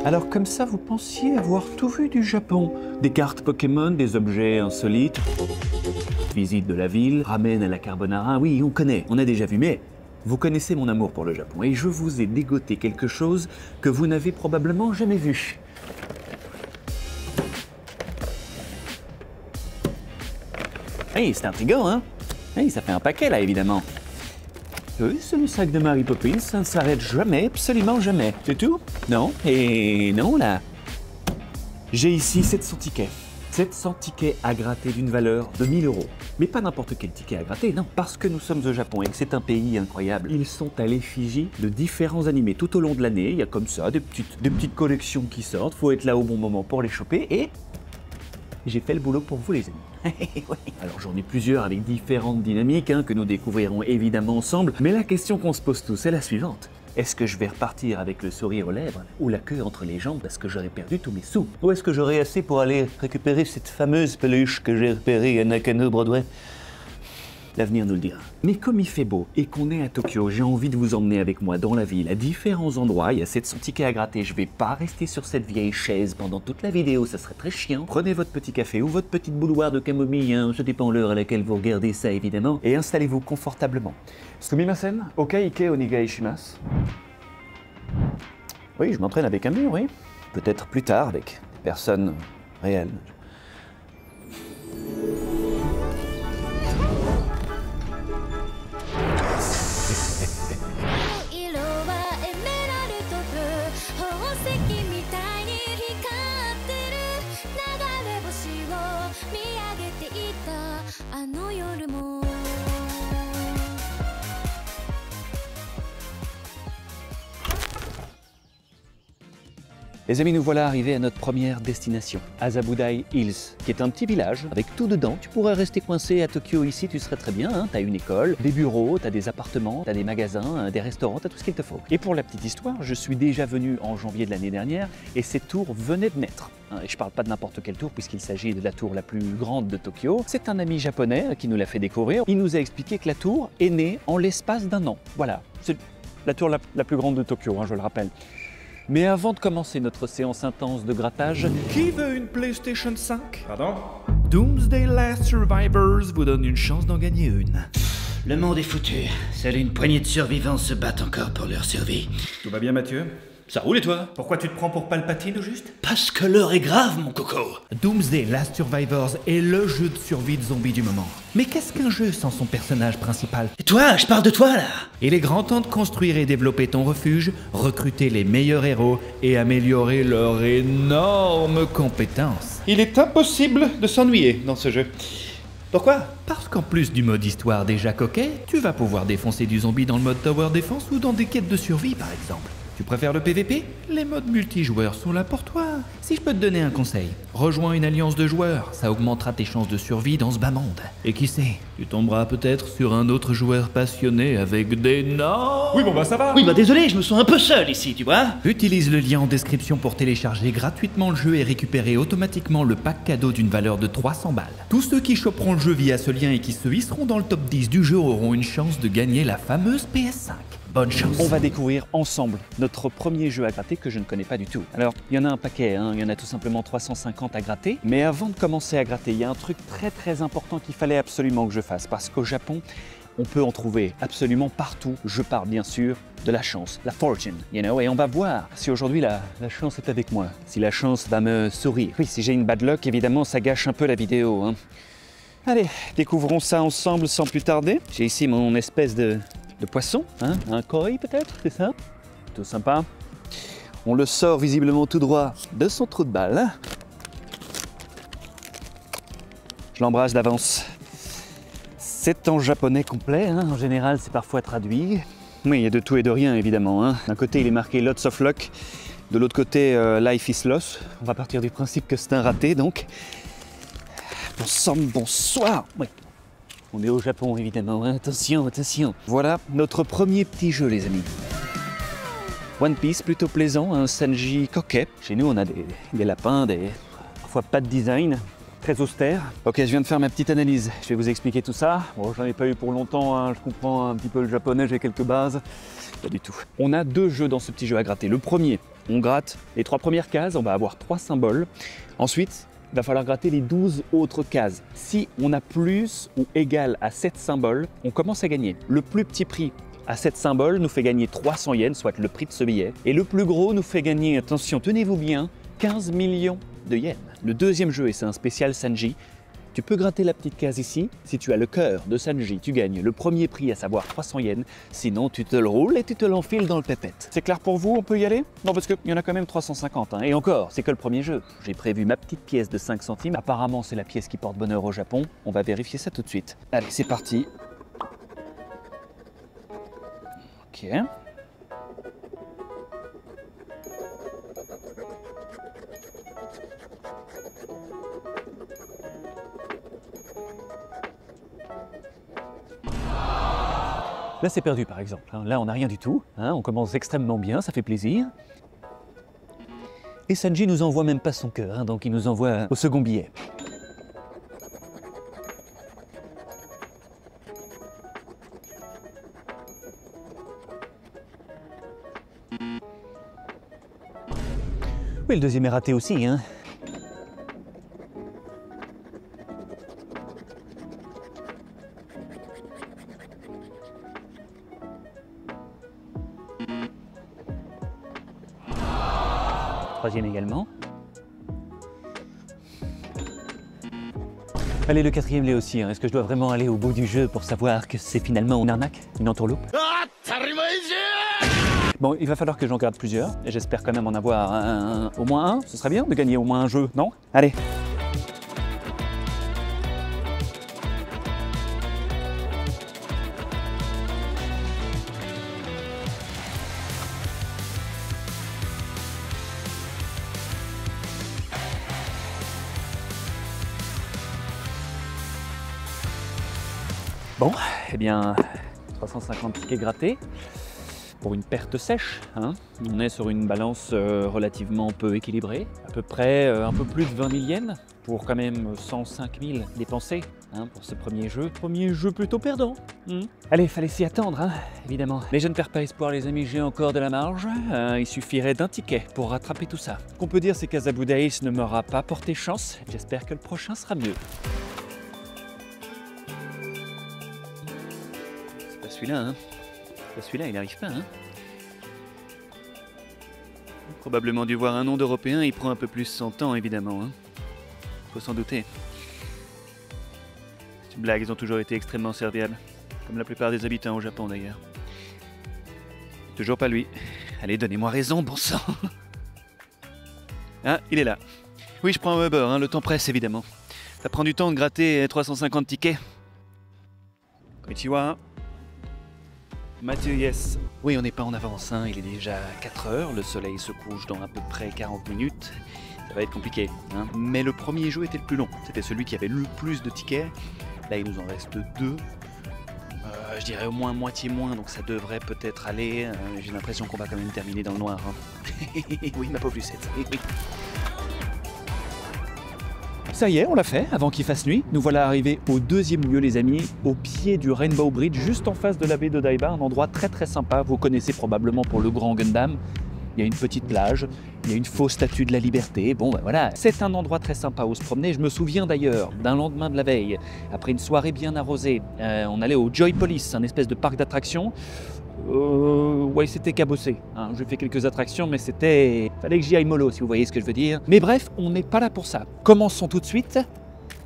Alors comme ça, vous pensiez avoir tout vu du Japon. Des cartes Pokémon, des objets insolites, visite de la ville, ramen à la carbonara, oui, on connaît, on a déjà vu, mais vous connaissez mon amour pour le Japon et je vous ai dégoté quelque chose que vous n'avez probablement jamais vu. Hey, c'est intriguant, hein? Hey, ça fait un paquet là, évidemment. Oui, c'est le sac de Mary Poppins, ça ne s'arrête jamais, absolument jamais. C'est tout? Non? Et non, là. J'ai ici 700 tickets. 700 tickets à gratter d'une valeur de 1000 €. Mais pas n'importe quel ticket à gratter, non. Parce que nous sommes au Japon et que c'est un pays incroyable. Ils sont à l'effigie de différents animés tout au long de l'année. Il y a comme ça des petites collections qui sortent. Faut être là au bon moment pour les choper et j'ai fait le boulot pour vous, les amis. Ouais. Alors j'en ai plusieurs avec différentes dynamiques que nous découvrirons évidemment ensemble. Mais la question qu'on se pose tous est la suivante. Est-ce que je vais repartir avec le sourire aux lèvres ou la queue entre les jambes parce que j'aurai perdu tous mes sous? Ou est-ce que j'aurai assez pour aller récupérer cette fameuse peluche que j'ai repérée à Nakano Broadway? L'avenir nous le dira. Mais comme il fait beau et qu'on est à Tokyo, j'ai envie de vous emmener avec moi dans la ville à différents endroits. Il y a 700 tickets à gratter. Je vais pas rester sur cette vieille chaise pendant toute la vidéo, ça serait très chiant. Prenez votre petit café ou votre petite bouilloire de camomille, ça dépend l'heure à laquelle vous regardez ça évidemment, et installez-vous confortablement. Sumimasen, ok ike onigai shimasu. Oui, je m'entraîne avec un mur, oui. Peut-être plus tard avec des personnes réelles. Les amis, nous voilà arrivés à notre première destination, Azabudai Hills, qui est un petit village avec tout dedans. Tu pourrais rester coincé à Tokyo ici, tu serais très bien. T'as une école, des bureaux, t'as des appartements, t'as des magasins, des restaurants, t'as tout ce qu'il te faut. Et pour la petite histoire, je suis déjà venu en janvier de l'année dernière et cette tour venait de naître. Et je parle pas de n'importe quelle tour puisqu'il s'agit de la tour la plus grande de Tokyo. C'est un ami japonais qui nous l'a fait découvrir. Il nous a expliqué que la tour est née en l'espace d'un an. Voilà, c'est la tour la plus grande de Tokyo, je le rappelle. Mais avant de commencer notre séance intense de grattage, qui veut une PlayStation 5? Pardon? Doomsday Last Survivors vous donne une chance d'en gagner une. Le monde est foutu. Seule une poignée de survivants se battent encore pour leur survie. Tout va bien, Mathieu? Ça roule et toi? Pourquoi tu te prends pour Palpatine au juste? Parce que l'heure est grave, mon coco. Doomsday Last Survivors est le jeu de survie de zombies du moment. Mais qu'est-ce qu'un jeu sans son personnage principal? Et toi, je parle de toi, là. Il est grand temps de construire et développer ton refuge, recruter les meilleurs héros et améliorer leurs énormes compétences. Il est impossible de s'ennuyer dans ce jeu. Pourquoi? Parce qu'en plus du mode histoire déjà coquet, tu vas pouvoir défoncer du zombie dans le mode Tower Defense ou dans des quêtes de survie par exemple. Tu préfères le PVP? Les modes multijoueurs sont là pour toi. Si je peux te donner un conseil, rejoins une alliance de joueurs, ça augmentera tes chances de survie dans ce bas monde. Et qui sait, tu tomberas peut-être sur un autre joueur passionné avec d'énormes... Oui, bon bah ça va. Oui, bah désolé, je me sens un peu seul ici, tu vois. Utilise le lien en description pour télécharger gratuitement le jeu et récupérer automatiquement le pack cadeau d'une valeur de 300 balles. Tous ceux qui choperont le jeu via ce lien et qui se hisseront dans le top 10 du jeu auront une chance de gagner la fameuse PS5. Bonne chance. On va découvrir ensemble notre premier jeu à gratter que je ne connais pas du tout. Alors, il y en a un paquet, il y en a tout simplement 350 à gratter. Mais avant de commencer à gratter, il y a un truc très important qu'il fallait absolument que je fasse. Parce qu'au Japon, on peut en trouver absolument partout. Je parle bien sûr de la chance, la fortune, et on va voir si aujourd'hui la chance est avec moi. Si la chance va me sourire. Oui, si j'ai une bad luck, évidemment, ça gâche un peu la vidéo. Allez, découvrons ça ensemble sans plus tarder. J'ai ici mon espèce de poisson, un koi peut-être, c'est ça? Tout sympa. On le sort visiblement tout droit de son trou de balle. Je l'embrasse d'avance. C'est en japonais complet, en général c'est parfois traduit. Oui, il y a de tout et de rien évidemment. D'un côté il est marqué Lots of Luck, de l'autre côté Life is Lost. On va partir du principe que c'est un raté donc. Bonsoir. Oui. On est au Japon évidemment, attention. Voilà notre premier petit jeu les amis. One Piece plutôt plaisant, un Sanji coquet. Chez nous on a des lapins, parfois pas de design, très austère. Ok, je viens de faire ma petite analyse, je vais vous expliquer tout ça. Bon, j'en ai pas eu pour longtemps, je comprends un petit peu le japonais, j'ai quelques bases. Pas du tout. On a deux jeux dans ce petit jeu à gratter. Le premier, On gratte les 3 premières cases, on va avoir 3 symboles. Ensuite, il va falloir gratter les 12 autres cases. Si on a plus ou égal à 7 symboles, on commence à gagner. Le plus petit prix à 7 symboles nous fait gagner 300 yens, soit le prix de ce billet. Et le plus gros nous fait gagner, attention, tenez-vous bien, 15 millions de yens. Le deuxième jeu, et c'est un spécial Sanji, tu peux gratter la petite case ici. Si tu as le cœur de Sanji, tu gagnes le premier prix, à savoir 300 yens. Sinon, tu te le roules et tu te l'enfiles dans le pépette. C'est clair pour vous? On peut y aller? Non, parce qu'il y en a quand même 350. Hein. Et encore, c'est que le premier jeu. J'ai prévu ma petite pièce de 5 centimes. Apparemment, c'est la pièce qui porte bonheur au Japon. On va vérifier ça tout de suite. Allez, c'est parti. Ok. Là, c'est perdu, par exemple. Là, on n'a rien du tout. On commence extrêmement bien, ça fait plaisir. Et Sanji nous envoie même pas son cœur, donc il nous envoie au second billet. Oui, le deuxième est raté aussi, hein. Troisième également. Allez, le quatrième l'est aussi. Est-ce que je dois vraiment aller au bout du jeu pour savoir que c'est finalement une arnaque? Une entourloupe? Bon, il va falloir que j'en garde plusieurs. Et j'espère quand même en avoir au moins un. Ce serait bien de gagner au moins un jeu, non? Allez. Bon, eh bien, 350 tickets grattés pour une perte sèche. On est sur une balance relativement peu équilibrée, à peu près un peu plus de 20 000 yens pour quand même 105 000 dépensés pour ce premier jeu. Premier jeu plutôt perdant. Allez, fallait s'y attendre, évidemment. Mais je ne perds pas espoir, les amis, j'ai encore de la marge. Il suffirait d'un ticket pour rattraper tout ça. Ce qu'on peut dire, c'est qu'Azabu Days ne m'aura pas porté chance. J'espère que le prochain sera mieux. Celui-là, celui-là, il n'arrive pas. Probablement dû voir un nom d'Européen, il prend un peu plus son temps, évidemment. Faut s'en douter. C'est une blague, ils ont toujours été extrêmement serviables. Comme la plupart des habitants au Japon, d'ailleurs. Toujours pas lui. Allez, donnez-moi raison, bon sang. Ah, il est là. Oui, je prends un Uber, le temps presse, évidemment. Ça prend du temps de gratter 350 tickets. Konnichiwa. Mathieu, yes. Oui, on n'est pas en avance, il est déjà 4 heures, le soleil se couche dans à peu près 40 minutes. Ça va être compliqué, Mais le premier jeu était le plus long, c'était celui qui avait le plus de tickets. Là, il nous en reste 2. Je dirais au moins moitié moins, donc ça devrait peut-être aller. J'ai l'impression qu'on va quand même terminer dans le noir. Oui, ma pauvre Lucette, oui. Ça y est, on l'a fait, avant qu'il fasse nuit. Nous voilà arrivés au deuxième lieu, les amis, au pied du Rainbow Bridge, juste en face de la baie de Daiba, un endroit très très sympa. Vous connaissez probablement pour le Grand Gundam. Il y a une petite plage, il y a une fausse statue de la liberté. Bon, ben voilà, c'est un endroit très sympa où se promener. Je me souviens d'ailleurs d'un lendemain de la veille, après une soirée bien arrosée, on allait au Joy Police, un espèce de parc d'attractions. Ouais, c'était cabossé. J'ai fait quelques attractions, mais c'était... Fallait que j'y aille mollo, si vous voyez ce que je veux dire. Mais bref, on n'est pas là pour ça. Commençons tout de suite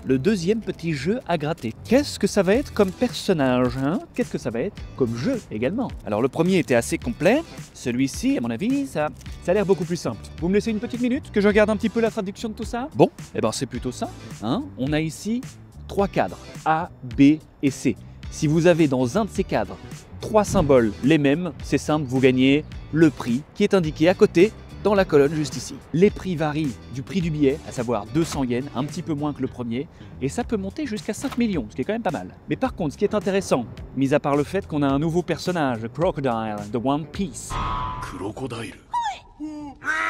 le deuxième petit jeu à gratter. Qu'est-ce que ça va être comme personnage, Qu'est-ce que ça va être comme jeu également? Alors le premier était assez complet. Celui-ci, à mon avis, ça a l'air beaucoup plus simple. Vous me laissez une petite minute que je regarde un petit peu la traduction de tout ça? Bon, eh ben c'est plutôt ça. On a ici 3 cadres, A, B et C. Si vous avez dans un de ces cadres 3 symboles les mêmes, c'est simple, vous gagnez le prix qui est indiqué à côté dans la colonne juste ici. Les prix varient du prix du billet, à savoir 200 yens, un petit peu moins que le premier, et ça peut monter jusqu'à 5 millions, ce qui est quand même pas mal. Mais par contre, ce qui est intéressant, mis à part le fait qu'on a un nouveau personnage, Crocodile, de One Piece. Crocodile.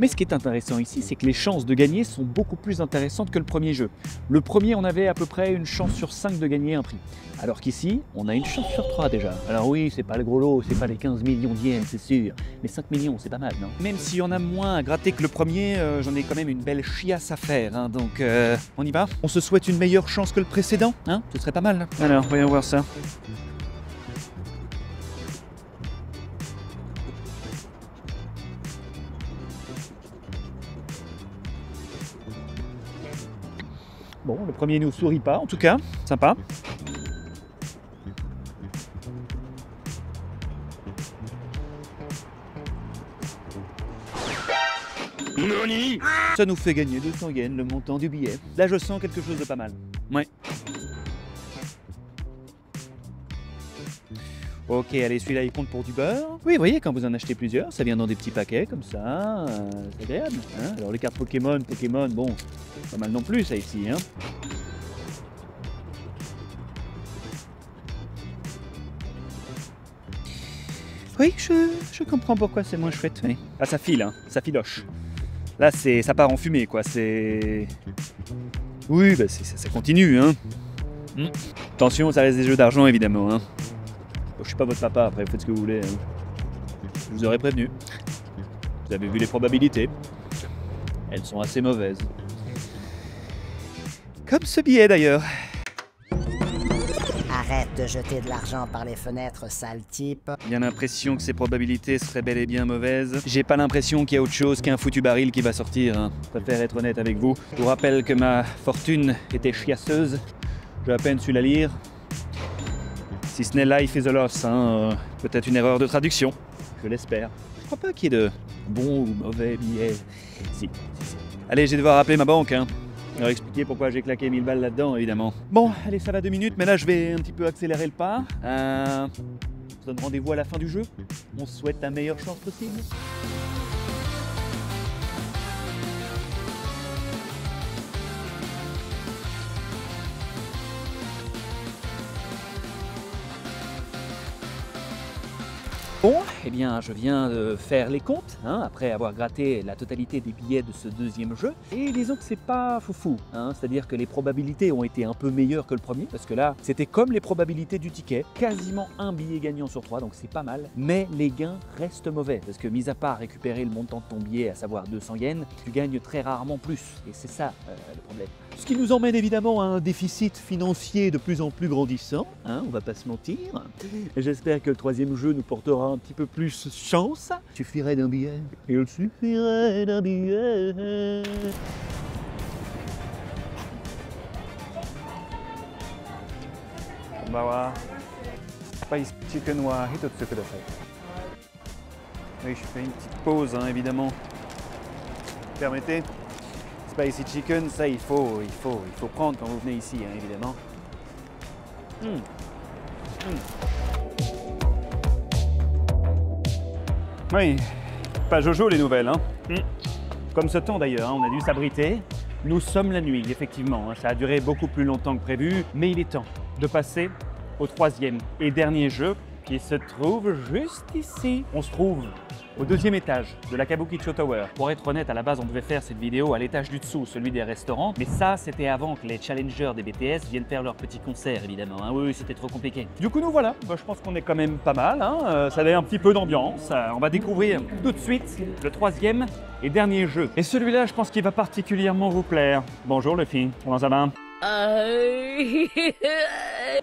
Mais ce qui est intéressant ici, c'est que les chances de gagner sont beaucoup plus intéressantes que le premier jeu. Le premier, on avait à peu près une chance sur 5 de gagner un prix. Alors qu'ici, on a une chance sur 3 déjà. Alors oui, c'est pas le gros lot, c'est pas les 15 millions d'yens, c'est sûr. Mais 5 millions, c'est pas mal, non? Même s'il y en a moins à gratter que le premier, j'en ai quand même une belle chiasse à faire. Hein, donc, on y va? On se souhaite une meilleure chance que le précédent, hein? Ce serait pas mal. Alors, voyons voir ça. Bon, le premier nous sourit pas, en tout cas, sympa. Ça nous fait gagner 200 yens, le montant du billet. Là, je sens quelque chose de pas mal. Ouais. Ok, allez, celui-là, il compte pour du beurre. Oui, vous voyez, quand vous en achetez plusieurs, ça vient dans des petits paquets, comme ça. C'est agréable. Hein. Alors, les cartes Pokémon, bon, pas mal non plus, ça, ici. Hein. Oui, je comprends pourquoi c'est moins chouette. Oui. Ah, ça file, hein, ça filoche. Là, ça part en fumée, quoi. C'est... Oui, bah ça continue, hein. Attention, ça reste des jeux d'argent, évidemment, hein. Je suis pas votre papa, après, vous faites ce que vous voulez. Hein. Je vous aurais prévenu. Vous avez vu les probabilités. Elles sont assez mauvaises. Comme ce billet, d'ailleurs. Arrête de jeter de l'argent par les fenêtres, sale type. Bien l'impression que ces probabilités seraient bel et bien mauvaises. J'ai pas l'impression qu'il y a autre chose qu'un foutu baril qui va sortir. Hein. Je préfère être honnête avec vous. Je vous rappelle que ma fortune était chiasseuse. J'ai à peine su la lire. Si ce n'est Life is a Loss, hein, peut-être une erreur de traduction. Je l'espère. Je crois pas qu'il y ait de bons ou mauvais billets. Si. Allez, je vais devoir appeler ma banque, hein. Alors expliquer pourquoi j'ai claqué 1000 balles là-dedans, évidemment. Bon, allez, ça va 2 minutes, mais là je vais un petit peu accélérer le pas. On se donne rendez-vous à la fin du jeu. On se souhaite la meilleure chance possible. Bon, eh bien, je viens de faire les comptes, hein, après avoir gratté la totalité des billets de ce deuxième jeu. Et disons que c'est pas foufou, hein, c'est-à-dire que les probabilités ont été un peu meilleures que le premier, parce que là, c'était comme les probabilités du ticket, quasiment un billet gagnant sur 3, donc c'est pas mal. Mais les gains restent mauvais, parce que mis à part récupérer le montant de ton billet, à savoir 200 yens, tu gagnes très rarement plus, et c'est ça le problème. Ce qui nous emmène évidemment à un déficit financier de plus en plus grandissant, hein, on va pas se mentir. J'espère que le troisième jeu nous portera un petit peu plus chance. Il suffirait d'un billet. Il suffirait d'un billet. Konbanwa. Spicy chicken wa hitotsu kudasai. Oui, je fais une petite pause, hein, évidemment. Permettez. Spicy chicken, ça il faut prendre quand vous venez ici, hein, évidemment. Oui, pas Jojo les nouvelles, hein. Comme ce temps d'ailleurs, hein, on a dû s'abriter. Nous sommes la nuit, effectivement, hein, ça a duré beaucoup plus longtemps que prévu, mais il est temps de passer au troisième et dernier jeu qui se trouve juste ici. On se trouve au deuxième étage de la Kabukicho Tower. Pour être honnête, à la base, on devait faire cette vidéo à l'étage du dessous, celui des restaurants. Mais ça, c'était avant que les challengers des BTS viennent faire leur petit concert, évidemment. Hein. Oui, c'était trop compliqué. Du coup, nous voilà. Bah, je pense qu'on est quand même pas mal. Hein. Ça a un petit peu d'ambiance. On va découvrir tout de suite le troisième et dernier jeu. Et celui-là, je pense qu'il va particulièrement vous plaire. Bonjour, les filles. Comment ça va?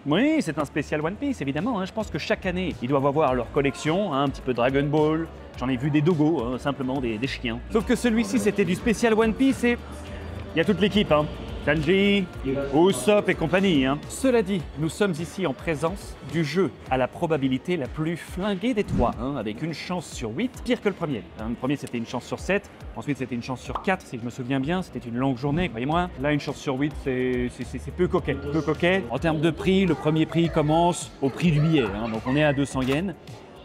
Oui, c'est un spécial One Piece, évidemment. Hein. Je pense que chaque année, ils doivent avoir leur collection, hein, un petit peu Dragon Ball. J'en ai vu des dogos, hein, simplement des chiens. Sauf que celui-ci, c'était du spécial One Piece et il y a toute l'équipe. Hein. Sanji, Usopp et compagnie. Hein. Cela dit, nous sommes ici en présence du jeu à la probabilité la plus flinguée des trois, hein, avec une chance sur 8, pire que le premier. Hein, le premier, c'était une chance sur 7, ensuite c'était une chance sur 4, si je me souviens bien, c'était une longue journée, croyez-moi. Là, une chance sur 8, c'est peu coquet. Peu coquet. En termes de prix, le premier prix commence au prix du billet, hein, donc on est à 200 yens.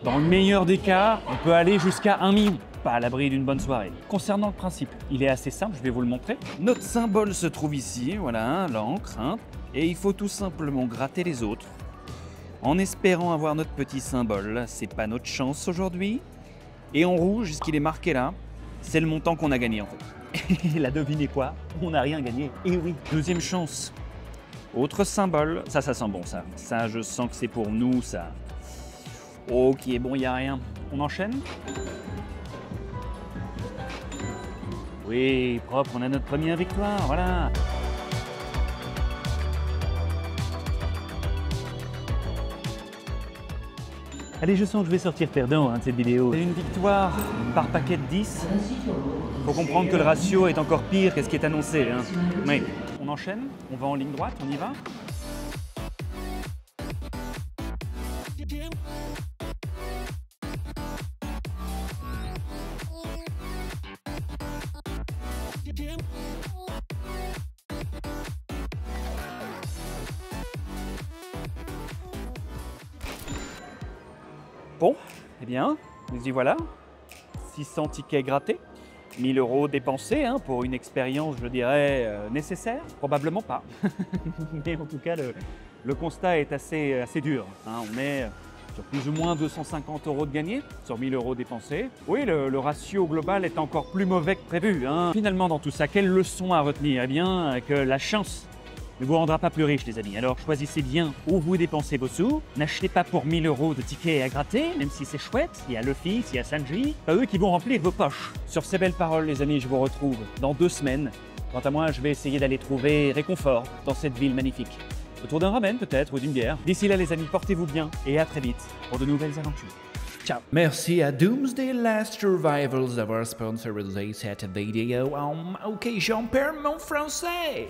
Dans le meilleur des cas, on peut aller jusqu'à 1 million. Pas à l'abri d'une bonne soirée. Concernant le principe, il est assez simple, je vais vous le montrer. Notre symbole se trouve ici, voilà, l'encre, hein, et il faut tout simplement gratter les autres en espérant avoir notre petit symbole. C'est pas notre chance aujourd'hui. Et en rouge, ce qu'il est marqué là, c'est le montant qu'on a gagné en fait. Et là, devinez quoi? On n'a rien gagné. Et oui, deuxième chance. Autre symbole. Ça sent bon ça. Ça, je sens que c'est pour nous, ça. Ok, bon, il n'y a rien. On enchaîne? Oui, propre, on a notre première victoire, voilà. Allez, je sens que je vais sortir perdant de cette vidéo. C'est une victoire par paquet de 10. Faut comprendre que le ratio est encore pire que ce qui est annoncé. Hein. Oui. On enchaîne, on va en ligne droite, on y va. Bon, eh bien, nous y voilà. 600 tickets grattés, 1000 € dépensés pour une expérience, je dirais, nécessaire. Probablement pas. Mais en tout cas, le constat est assez dur. On est sur plus ou moins 250 € de gagnés sur 1000 € dépensés. Oui, le ratio global est encore plus mauvais que prévu. Finalement, dans tout ça, quelle leçon à retenir? Eh bien, que la chance ne vous rendra pas plus riche, les amis. Alors choisissez bien où vous dépensez vos sous. N'achetez pas pour 1000 € de tickets à gratter, même si c'est chouette. Il y a Luffy, il y a Sanji. Pas eux qui vont remplir vos poches. Sur ces belles paroles, les amis, je vous retrouve dans 2 semaines. Quant à moi, je vais essayer d'aller trouver réconfort dans cette ville magnifique. Autour d'un ramen peut-être, ou d'une bière. D'ici là, les amis, portez-vous bien et à très vite pour de nouvelles aventures. Ciao. Merci à Doomsday Last Survivals d'avoir sponsorisé cette vidéo. Ok, j'en perds mon français.